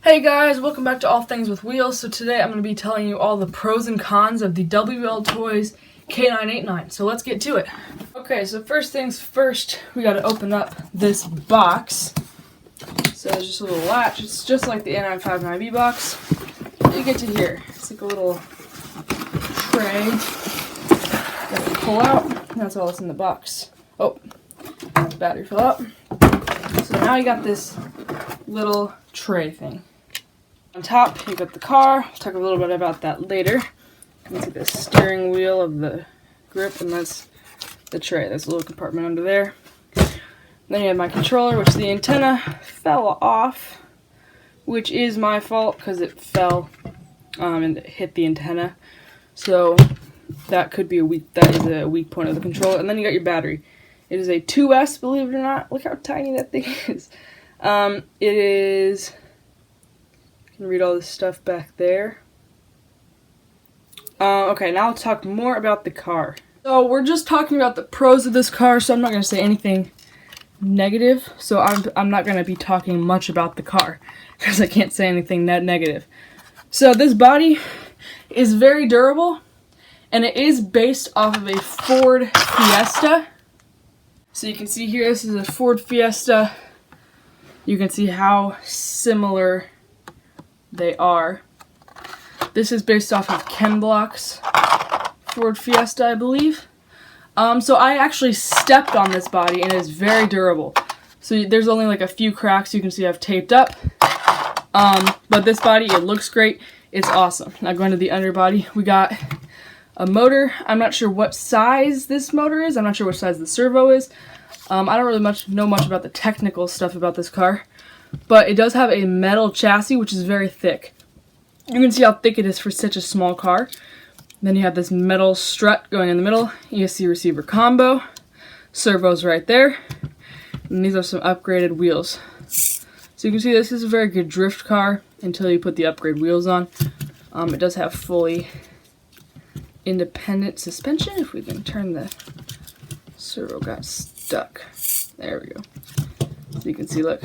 Hey guys, welcome back to All Things with Wheels. So today I'm going to be telling you all the pros and cons of the Wltoys k989. So let's get to it. Okay, so first things first, we got to open up this box. So there's just a little latch. It's just like the k959B box. You get to here. It's like a little tray that you pull out. And that's all that's in the box. Oh, battery fell out. So now you got this little tray thing. On top, you got the car. I'll talk a little bit about that later. You can see the steering wheel of the grip, and that's the tray. There's a little compartment under there. Then you have my controller, which the antenna fell off, which is my fault because it fell and it hit the antenna. So that could be that is a weak point of the controller. And then you got your battery. It is a 2S, believe it or not. Look how tiny that thing is. It is... read all this stuff back there. Okay, now I'll talk more about the car. So we're just talking about the pros of this car, so I'm not going to say anything negative. So I'm not going to be talking much about the car because I can't say anything negative. So this body is very durable, and it is based off of a Ford Fiesta. So you can see here, this is a Ford Fiesta. You can see how similar they are. This is based off of Ken Block's Ford Fiesta, I believe. So I actually stepped on this body and it is very durable. So there's only like a few cracks you can see I've taped up. But this body, it looks great. It's awesome. Now going to the underbody, we got a motor. I'm not sure what size this motor is. I'm not sure what size the servo is. I don't really know much about the technical stuff about this car. But it does have a metal chassis, which is very thick. You can see how thick it is for such a small car. Then you have this metal strut going in the middle. ESC receiver combo. Servos right there. And these are some upgraded wheels. So you can see this is a very good drift car until you put the upgrade wheels on. It does have fully independent suspension. If we can turn the servo, got stuck. There we go. So you can see, look.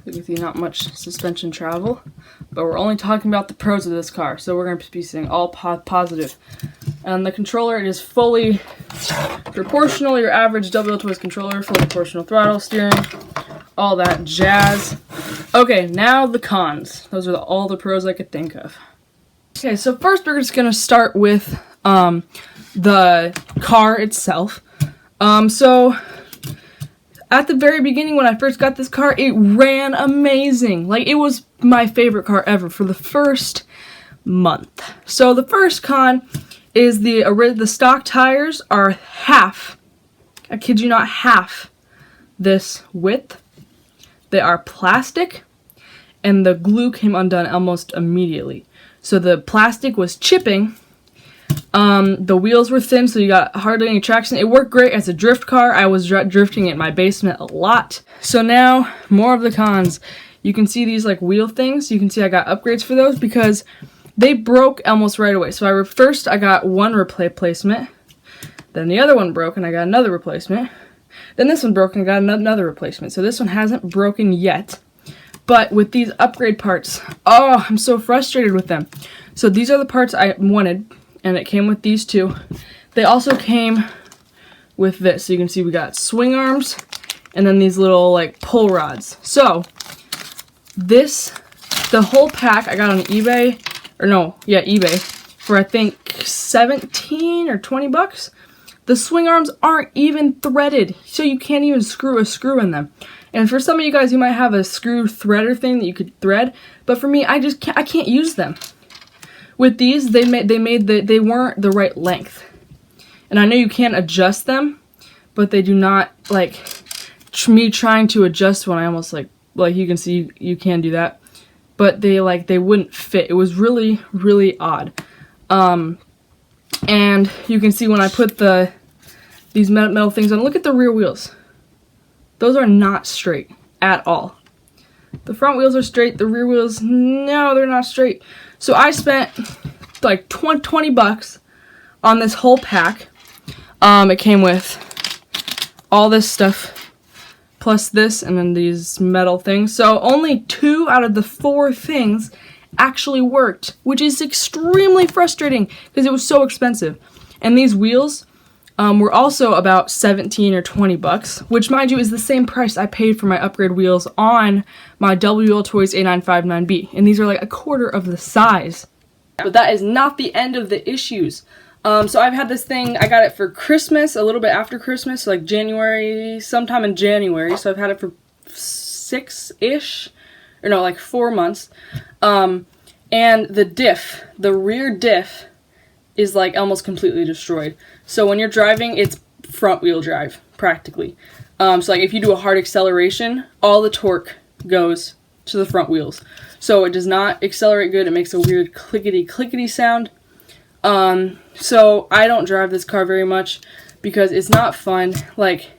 You can see not much suspension travel, but we're only talking about the pros of this car, so we're going to be seeing all positive. And the controller, it is fully proportional, your average Wltoys controller, fully proportional throttle, steering, all that jazz. Okay, now the cons. Those are all the pros I could think of. Okay, so first we're just going to start with the car itself. So at the very beginning, when I first got this car, it ran amazing. Like, it was my favorite car ever for the first month. So the first con is the stock tires are half, I kid you not, half this width. They are plastic, and the glue came undone almost immediately. So the plastic was chipping. The wheels were thin, so you got hardly any traction. It worked great as a drift car. I was drifting in my basement a lot. So now, more of the cons. You can see these like wheel things. You can see I got upgrades for those because they broke almost right away. So first I got one replacement. Then the other one broke and I got another replacement. Then this one broke and I got another replacement. So this one hasn't broken yet. But with these upgrade parts, oh, I'm so frustrated with them. So these are the parts I wanted. And it came with these two. They also came with this. So you can see we got swing arms and then these little like pull rods. So the whole pack I got on eBay, eBay for I think 17 or 20 bucks. The swing arms aren't even threaded, so you can't even screw a screw in them. And for some of you guys, you might have a screw threader thing that you could thread, but for me, I can't use them. With these, they weren't the right length. And I know you can't adjust them, but they do not, like, me trying to adjust one, I almost, like you can see, you can do that. But they wouldn't fit. It was really, really odd. And you can see when I put these metal things on, look at the rear wheels. Those are not straight at all. The front wheels are straight, the rear wheels, no, they're not straight. So I spent like 20 bucks on this whole pack. It came with all this stuff, plus this, and then these metal things. So only 2 out of the 4 things actually worked, which is extremely frustrating because it was so expensive. And these wheels were also about 17 or 20 bucks, which, mind you, is the same price I paid for my upgrade wheels on my Wltoys k989B, and these are like a quarter of the size. But that is not the end of the issues. So I've had this thing, I got it for Christmas, a little bit after Christmas, like January, sometime in January, so I've had it for 6-ish, or no, like 4 months. And the rear diff is like almost completely destroyed. So when you're driving, it's front wheel drive, practically. So like if you do a hard acceleration, all the torque goes to the front wheels. So it does not accelerate good, it makes a weird clickety sound. So I don't drive this car very much because it's not fun, like,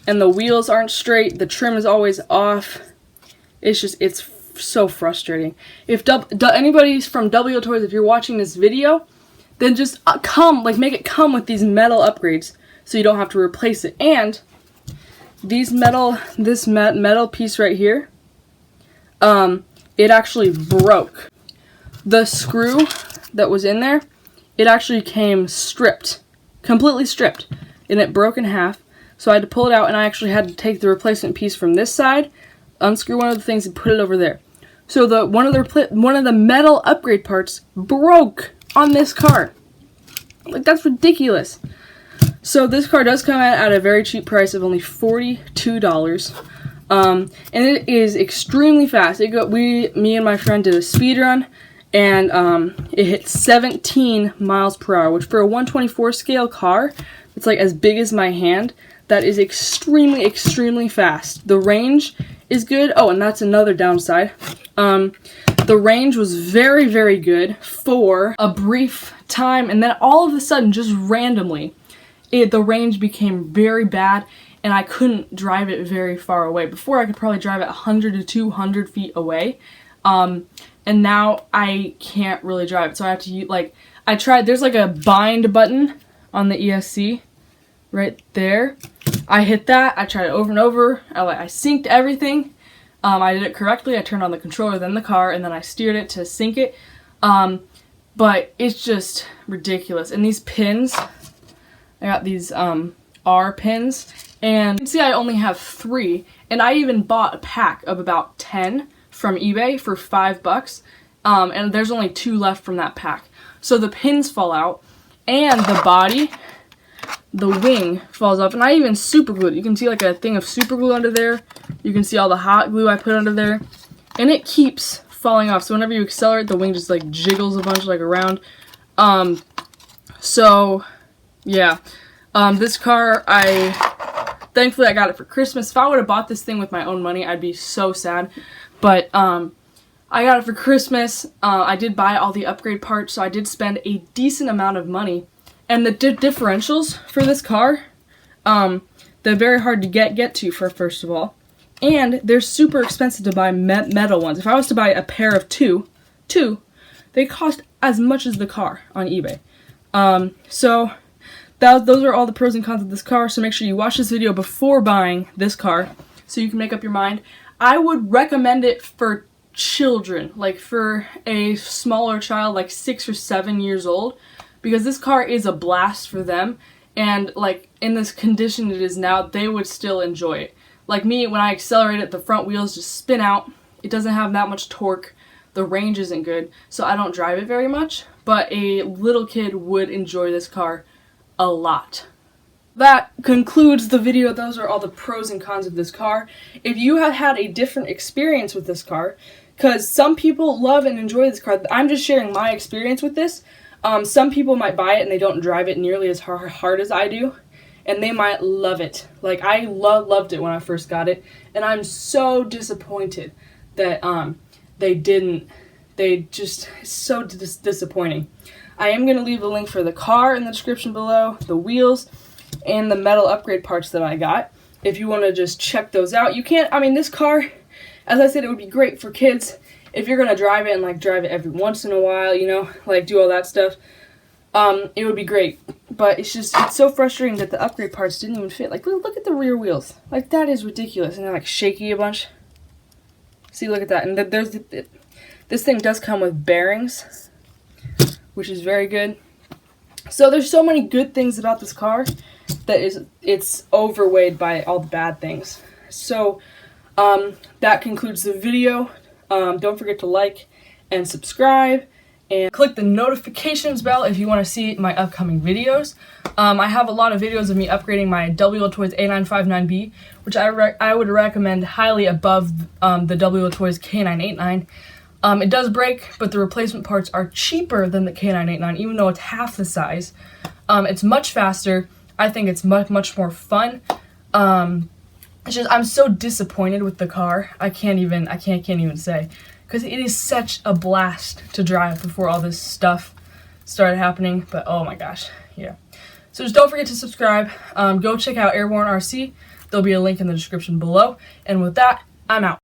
and the wheels aren't straight, the trim is always off. It's so frustrating. If anybody's from Wltoys, if you're watching this video, then just make it come with these metal upgrades so you don't have to replace it. And this metal piece right here, it actually broke. The screw that was in there, it actually came stripped, completely stripped, and it broke in half. So I had to pull it out, and I actually had to take the replacement piece from this side, unscrew one of the things, and put it over there. So one of the metal upgrade parts broke on this car. Like, that's ridiculous. So this car does come out at a very cheap price of only $42. And it is extremely fast. Me and my friend did a speed run, and it hit 17 miles per hour, which for a 124 scale car, it's like as big as my hand. That is extremely fast. The range is good. Oh, and that's another downside. The range was very good for a brief time, and then all of a sudden, just randomly, the range became very bad, and I couldn't drive it very far away. Before, I could probably drive it 100 to 200 feet away, and now I can't really drive it. So I have to use, I tried, there's like a bind button on the ESC right there. I hit that, I tried it over and over, I synced everything. I did it correctly. I turned on the controller, then the car, and then I steered it to sync it. But it's just ridiculous. And these pins, I got these R pins, and you can see I only have 3. And I even bought a pack of about 10 from eBay for $5. And there's only 2 left from that pack. So the pins fall out, and the body, the wing falls off, and I even super glued it. You can see like a thing of super glue under there. You can see all the hot glue I put under there, and it keeps falling off. So whenever you accelerate, the wing just like jiggles a bunch like around. So yeah, this car, thankfully I got it for Christmas. If I would have bought this thing with my own money, I'd be so sad. But I got it for Christmas. I did buy all the upgrade parts, so I did spend a decent amount of money. And the differentials for this car, they're very hard to get to, first of all. And they're super expensive to buy metal ones. If I was to buy a pair of two, they cost as much as the car on eBay. So those are all the pros and cons of this car. So make sure you watch this video before buying this car so you can make up your mind. I would recommend it for children, like for a smaller child, like 6 or 7 years old. Because this car is a blast for them, and like in this condition it is now, they would still enjoy it. Like me, when I accelerate it, the front wheels just spin out. It doesn't have that much torque. The range isn't good, so I don't drive it very much. But a little kid would enjoy this car a lot. That concludes the video. Those are all the pros and cons of this car. If you have had a different experience with this car, because some people love and enjoy this car, I'm just sharing my experience with this. Some people might buy it and they don't drive it nearly as hard as I do, and they might love it. Like, I loved it when I first got it, and I'm so disappointed that they didn't. It's so disappointing. I am going to leave a link for the car in the description below, the wheels, and the metal upgrade parts that I got. If you want to just check those out. You can't, this car, as I said, it would be great for kids. If you're going to drive it and, like, drive it every once in a while, you know, like, do all that stuff. it would be great. But it's so frustrating that the upgrade parts didn't even fit. Like, look at the rear wheels. Like, that is ridiculous. And they're like shaky a bunch. See, look at that. And this thing does come with bearings, which is very good. So there's so many good things about this car that it's overweighed by all the bad things. So that concludes the video. Don't forget to like and subscribe and click the notifications bell if you want to see my upcoming videos. I have a lot of videos of me upgrading my Wltoys A959B, which I would recommend highly above the Wltoys k989. It does break, but the replacement parts are cheaper than the k989, even though it's half the size. It's much faster. I think it's much more fun. It's just, I'm so disappointed with the car. I can't even say, because it is such a blast to drive before all this stuff started happening. But oh my gosh, yeah. So just don't forget to subscribe. Go check out Airborne RC. There'll be a link in the description below. And with that, I'm out.